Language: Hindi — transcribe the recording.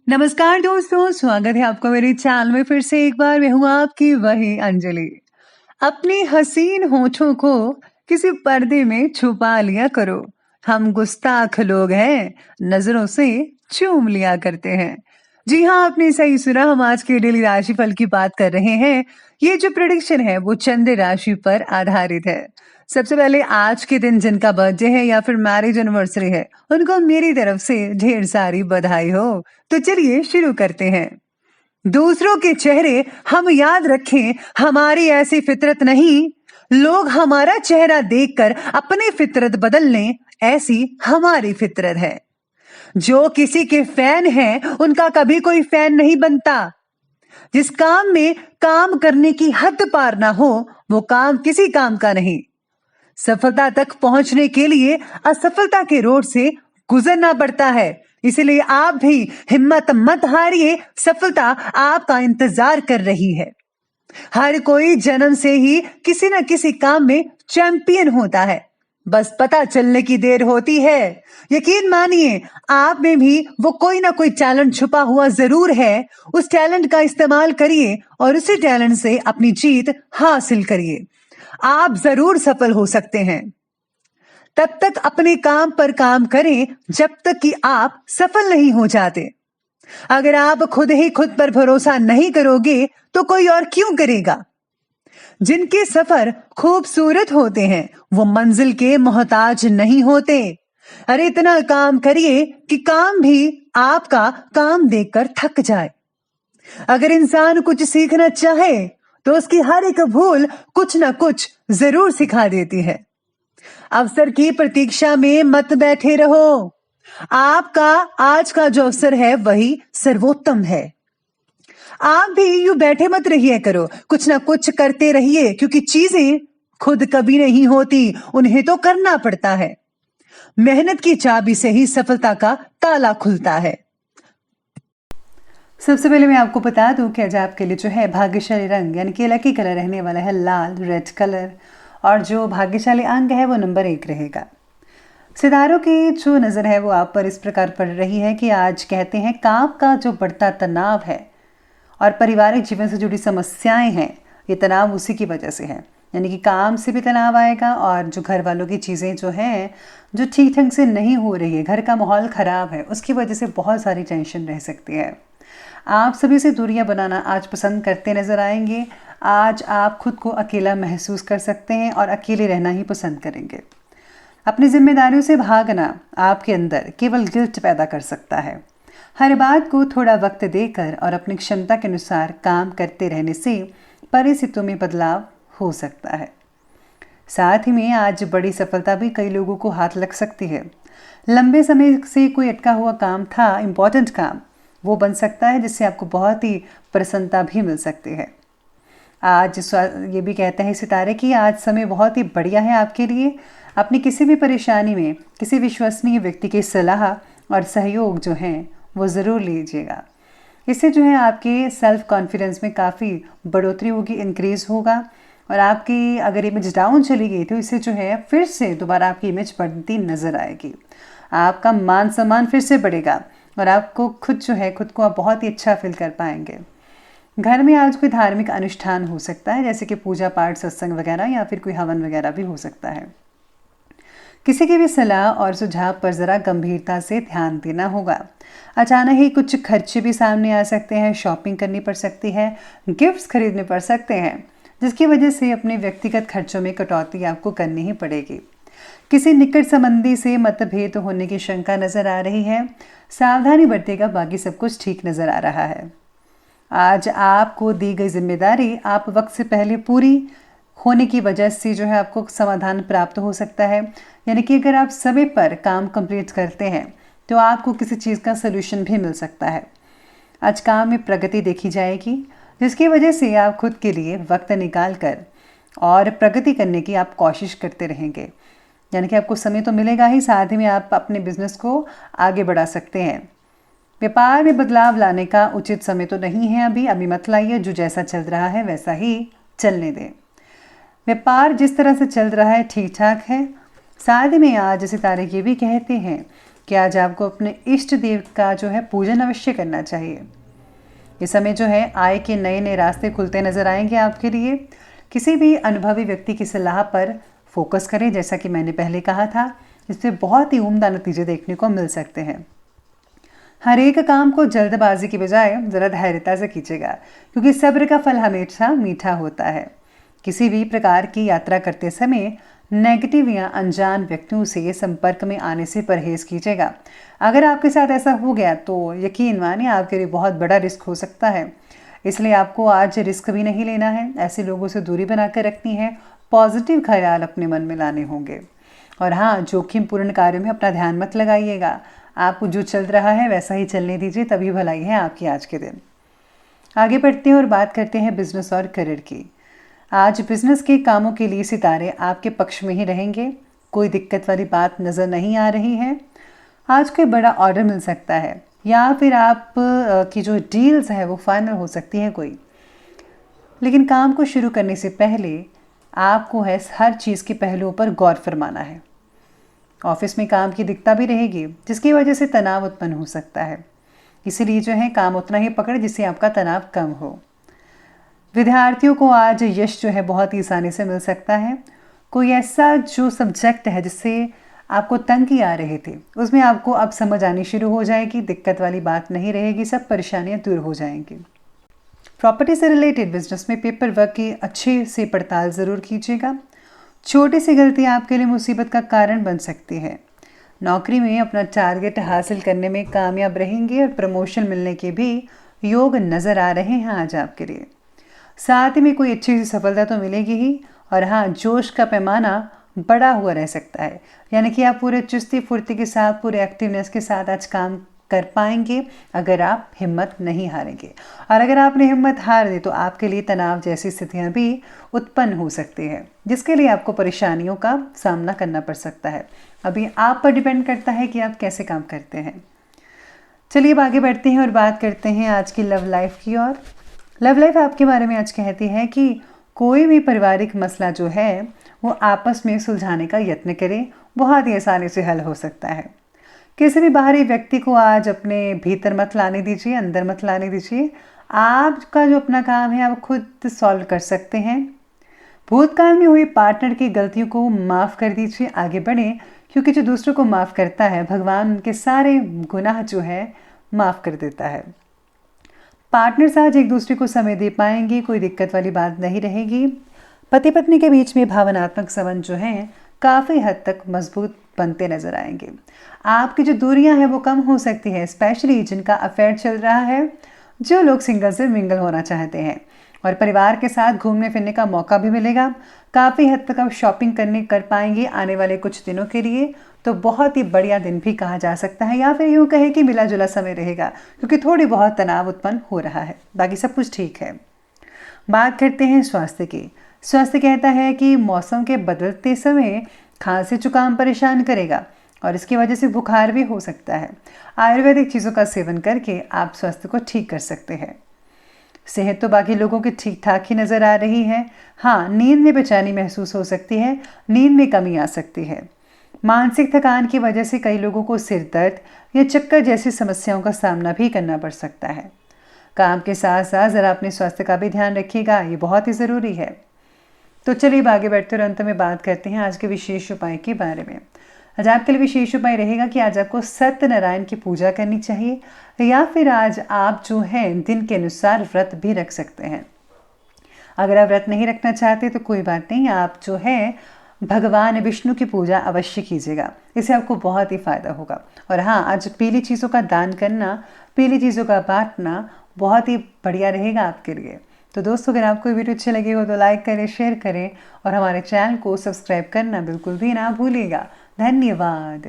नमस्कार दोस्तों, स्वागत है आपका मेरे चैनल में। फिर से एक बार मैं हूँ आपकी वही अंजलि। अपनी हसीन होठों को किसी पर्दे में छुपा लिया करो। हम गुस्ताख लोग हैं, नजरों से चूम लिया करते हैं। जी हाँ, आपने सही सुना। हम आज के डेली राशिफल की बात कर रहे हैं। ये जो प्रेडिक्शन है वो चंद्र राशि पर आधारित है। सबसे पहले आज के दिन जिनका बर्थडे है या फिर मैरिज एनिवर्सरी है, उनको मेरी तरफ से ढेर सारी बधाई हो। तो चलिए शुरू करते हैं। दूसरों के चेहरे हम याद रखें, हमारी ऐसी फितरत नहीं। लोग हमारा चेहरा देखकर अपनी फितरत बदल लें, ऐसी हमारी फितरत है। जो किसी के फैन हैं, उनका कभी कोई फैन नहीं बनता। जिस काम में काम करने की हद पार ना हो, वो काम किसी काम का नहीं। सफलता तक पहुंचने के लिए असफलता के रोड से गुजरना पड़ता है। इसलिए आप भी हिम्मत मत हारिए, सफलता आपका इंतजार कर रही है। हर कोई जन्म से ही किसी न किसी काम में चैंपियन होता है, बस पता चलने की देर होती है। यकीन मानिए, आप में भी वो कोई ना कोई टैलेंट छुपा हुआ जरूर है। उस टैलेंट का इस्तेमाल करिए और उसी टैलेंट से अपनी जीत हासिल करिए। आप जरूर सफल हो सकते हैं। तब तक अपने काम पर काम करें जब तक कि आप सफल नहीं हो जाते। अगर आप खुद ही खुद पर भरोसा नहीं करोगे तो कोई और क्यों करेगा। जिनके सफर खूबसूरत होते हैं वो मंजिल के मोहताज नहीं होते। अरे इतना काम करिए कि काम भी आपका काम देखकर थक जाए। अगर इंसान कुछ सीखना चाहे तो उसकी हर एक भूल कुछ ना कुछ जरूर सिखा देती है। अवसर की प्रतीक्षा में मत बैठे रहो। आपका आज का जो अवसर है वही सर्वोत्तम है। आप भी यूं बैठे मत रहिए करो, कुछ ना कुछ करते रहिए, क्योंकि चीजें खुद कभी नहीं होती, उन्हें तो करना पड़ता है। मेहनत की चाबी से ही सफलता का ताला खुलता है। सबसे पहले मैं आपको बता दूं कि आज आपके लिए जो है भाग्यशाली रंग यानी कि लकी कलर रहने वाला है लाल, रेड कलर। और जो भाग्यशाली अंक है वो नंबर 1 रहेगा। सितारों की जो नज़र है वो आप पर इस प्रकार पड़ रही है कि आज कहते हैं काम का जो बढ़ता तनाव है और पारिवारिक जीवन से जुड़ी समस्याएं हैं, ये तनाव उसी की वजह से है। यानी कि काम से भी तनाव आएगा और जो घर वालों की चीज़ें जो हैं जो ठीक ढंग से नहीं हो रही है, घर का माहौल ख़राब है, उसकी वजह से बहुत सारी टेंशन रह सकती है। आप सभी से दूरियां बनाना आज पसंद करते नजर आएंगे। आज आप खुद को अकेला महसूस कर सकते हैं और अकेले रहना ही पसंद करेंगे। अपनी जिम्मेदारियों से भागना आपके अंदर केवल गिल्ट पैदा कर सकता है। हर बात को थोड़ा वक्त देकर और अपनी क्षमता के अनुसार काम करते रहने से परिस्थितियों में बदलाव हो सकता है। साथ ही में आज बड़ी सफलता भी कई लोगों को हाथ लग सकती है। लंबे समय से कोई अटका हुआ काम था, इम्पोर्टेंट काम, वो बन सकता है, जिससे आपको बहुत ही प्रसन्नता भी मिल सकती है। आज ये भी कहते हैं सितारे कि आज समय बहुत ही बढ़िया है आपके लिए। अपनी किसी भी परेशानी में किसी विश्वसनीय व्यक्ति की सलाह और सहयोग जो है वो ज़रूर लीजिएगा। इससे जो है आपके सेल्फ कॉन्फिडेंस में काफ़ी बढ़ोतरी होगी, इंक्रीज़ होगा। और आपकी अगर इमेज डाउन चली गई तो इससे जो है फिर से दोबारा आपकी इमेज बढ़ती नज़र आएगी। आपका मान सम्मान फिर से बढ़ेगा और आपको खुद जो है खुद को आप बहुत ही अच्छा फील कर पाएंगे। घर में आज कोई धार्मिक अनुष्ठान हो सकता है, जैसे कि पूजा पाठ, सत्संग वगैरह, या फिर कोई हवन वगैरह भी हो सकता है। किसी की भी सलाह और सुझाव पर ज़रा गंभीरता से ध्यान देना होगा। अचानक ही कुछ खर्चे भी सामने आ सकते हैं, शॉपिंग करनी पड़ सकती है, गिफ्ट्स खरीदने पड़ सकते हैं, जिसकी वजह से अपने व्यक्तिगत खर्चों में कटौती आपको करनी ही पड़ेगी। किसी निकट संबंधी से मतभेद होने की शंका नजर आ रही है। सावधानी बरतेगा, बाकी सब कुछ ठीक नजर आ रहा है। आज आपको दी गई जिम्मेदारी आप वक्त से पहले पूरी होने की वजह से जो है आपको समाधान प्राप्त हो सकता है। यानी कि अगर आप समय पर काम कंप्लीट करते हैं तो आपको किसी चीज़ का सलूशन भी मिल सकता है। आज काम में प्रगति देखी जाएगी, जिसकी वजह से आप खुद के लिए वक्त निकाल कर और प्रगति करने की आप कोशिश करते रहेंगे। यानी कि आपको समय तो मिलेगा ही, साथ ही में आप अपने बिजनेस को आगे बढ़ा सकते हैं। व्यापार में बदलाव लाने का उचित समय तो नहीं है अभी मत लाइए। जो जैसा चल रहा है वैसा ही चलने दें। व्यापार जिस तरह से चल रहा है ठीक ठाक है। साथ ही में आज सितारे ये भी कहते हैं कि आज आपको अपने इष्ट देव का जो है पूजन अवश्य करना चाहिए। इस समय जो है आय के नए नए रास्ते खुलते नजर आएंगे आपके लिए। किसी भी अनुभवी व्यक्ति की सलाह पर फोकस करें, जैसा कि मैंने पहले कहा था, इससे बहुत ही उम्दा नतीजे देखने को मिल सकते हैं। हर एक काम को जल्दबाजी की बजाय ज़रा धैर्यता से कीजिएगा, क्योंकि सब्र का फल हमेशा मीठा होता है। किसी भी प्रकार की यात्रा करते समय नेगेटिव या अनजान व्यक्तियों से संपर्क में आने से परहेज कीजिएगा। अगर आपके साथ ऐसा हो गया तो यकीन मानिए आपके लिए बहुत बड़ा रिस्क हो सकता है, इसलिए आपको आज रिस्क भी नहीं लेना है। ऐसे लोगों से दूरी बनाकर रखनी है, पॉजिटिव ख्याल अपने मन में लाने होंगे। और हाँ, जोखिम पूर्ण कार्य में अपना ध्यान मत लगाइएगा। आपको जो चल रहा है वैसा ही चलने दीजिए, तभी भलाई है आपकी आज के दिन। आगे बढ़ते हैं और बात करते हैं बिजनेस और करियर की। आज बिजनेस के कामों के लिए सितारे आपके पक्ष में ही रहेंगे। कोई दिक्कत वाली बात नज़र नहीं आ रही है। आज कोई बड़ा ऑर्डर मिल सकता है या फिर आप की जो डील्स है वो फाइनल हो सकती है कोई। लेकिन काम को शुरू करने से पहले आपको है हर चीज़ के पहलुओं पर गौर फरमाना है। ऑफिस में काम की दिक्कत भी रहेगी, जिसकी वजह से तनाव उत्पन्न हो सकता है। इसीलिए जो है काम उतना ही पकड़े जिससे आपका तनाव कम हो। विद्यार्थियों को आज यश जो है बहुत ही आसानी से मिल सकता है। कोई ऐसा जो सब्जेक्ट है जिससे आपको तंगी आ रहे थे, उसमें आपको अब समझ आनी शुरू हो जाएगी। दिक्कत वाली बात नहीं रहेगी, सब परेशानियां दूर हो जाएंगी। प्रॉपर्टी से रिलेटेड बिजनेस में पेपर वर्क की अच्छे से पड़ताल ज़रूर कीजिएगा। छोटी सी गलती आपके लिए मुसीबत का कारण बन सकती है। नौकरी में अपना टारगेट हासिल करने में कामयाब रहेंगे और प्रमोशन मिलने के भी योग नज़र आ रहे हैं आज आपके लिए। साथ ही में कोई अच्छी सी सफलता तो मिलेगी ही। और हाँ, जोश का पैमाना बड़ा हुआ रह सकता है, यानी कि आप पूरे चुस्ती फुर्ती के साथ, पूरे एक्टिवनेस के साथ आज काम कर पाएंगे अगर आप हिम्मत नहीं हारेंगे। और अगर आपने हिम्मत हार दी तो आपके लिए तनाव जैसी स्थितियां भी उत्पन्न हो सकती है, जिसके लिए आपको परेशानियों का सामना करना पड़ सकता है। अभी आप पर डिपेंड करता है कि आप कैसे काम करते हैं। चलिए अब आगे बढ़ते हैं और बात करते हैं आज की लव लाइफ की। और लव लाइफ आपके बारे में आज कहती है कि कोई भी पारिवारिक मसला जो है वो आपस में सुलझाने का यत्न करें, बहुत ही आसानी से हल हो सकता है। किसी भी बाहरी व्यक्ति को आज अपने भीतर मत लाने दीजिए, अंदर मत लाने दीजिए। आपका जो अपना काम है आप खुद सॉल्व कर सकते हैं। भूतकाल में हुई पार्टनर की गलतियों को माफ़ कर दीजिए, आगे बढ़ें, क्योंकि जो दूसरों को माफ़ करता है भगवान उनके सारे गुनाह जो है माफ़ कर देता है। पार्टनर से आज एक दूसरे को समय दे पाएंगे, कोई दिक्कत वाली बात नहीं रहेगी। पति पत्नी के बीच में भावनात्मक संबंध जो हैं काफ़ी हद तक मजबूत बनते नजर आएंगे। आपकी जो दूरियां हैं वो कम हो सकती है, स्पेशली जिनका अफेयर चल रहा है, जो लोग सिंगल से मिंगल होना चाहते हैं। और परिवार के साथ घूमने फिरने का मौका भी मिलेगा। काफ़ी हद तक आप शॉपिंग कर पाएंगे आने वाले कुछ दिनों के लिए, तो बहुत ही बढ़िया दिन भी कहा जा सकता है, या फिर यूँ कहे कि मिला जुला समय रहेगा, क्योंकि थोड़ी बहुत तनाव उत्पन्न हो रहा है। बाकी सब कुछ ठीक है। बात करते हैं स्वास्थ्य की। स्वास्थ्य कहता है कि मौसम के बदलते समय खांसी जुकाम परेशान करेगा और इसकी वजह से बुखार भी हो सकता है। आयुर्वेदिक चीज़ों का सेवन करके आप स्वास्थ्य को ठीक कर सकते हैं। सेहत तो बाकी लोगों की ठीक ठाक ही नज़र आ रही है। हाँ, नींद में बेचैनी महसूस हो सकती है, नींद में कमी आ सकती है। मानसिक थकान की वजह से कई लोगों को सिर दर्द या चक्कर जैसी समस्याओं का सामना भी करना पड़ सकता है। काम के साथ साथ ज़रा अपने स्वास्थ्य का भी ध्यान रखिएगा, ये बहुत ही ज़रूरी है। तो चलिए आगे बढ़ते और अंत में बात करते हैं आज के विशेष उपाय के बारे में। आज आपके लिए विशेष उपाय रहेगा कि आज आपको सत्यनारायण की पूजा करनी चाहिए, या फिर आज आप जो है दिन के अनुसार व्रत भी रख सकते हैं। अगर आप व्रत नहीं रखना चाहते तो कोई बात नहीं, आप जो है भगवान विष्णु की पूजा अवश्य कीजिएगा, इससे आपको बहुत ही फायदा होगा। और हाँ, आज पीली चीज़ों का दान करना, पीली चीज़ों का बांटना बहुत ही बढ़िया रहेगा आपके लिए। तो दोस्तों, अगर आपको वीडियो अच्छी लगी हो तो लाइक करें, शेयर करें और हमारे चैनल को सब्सक्राइब करना बिल्कुल भी ना भूलिएगा। धन्यवाद।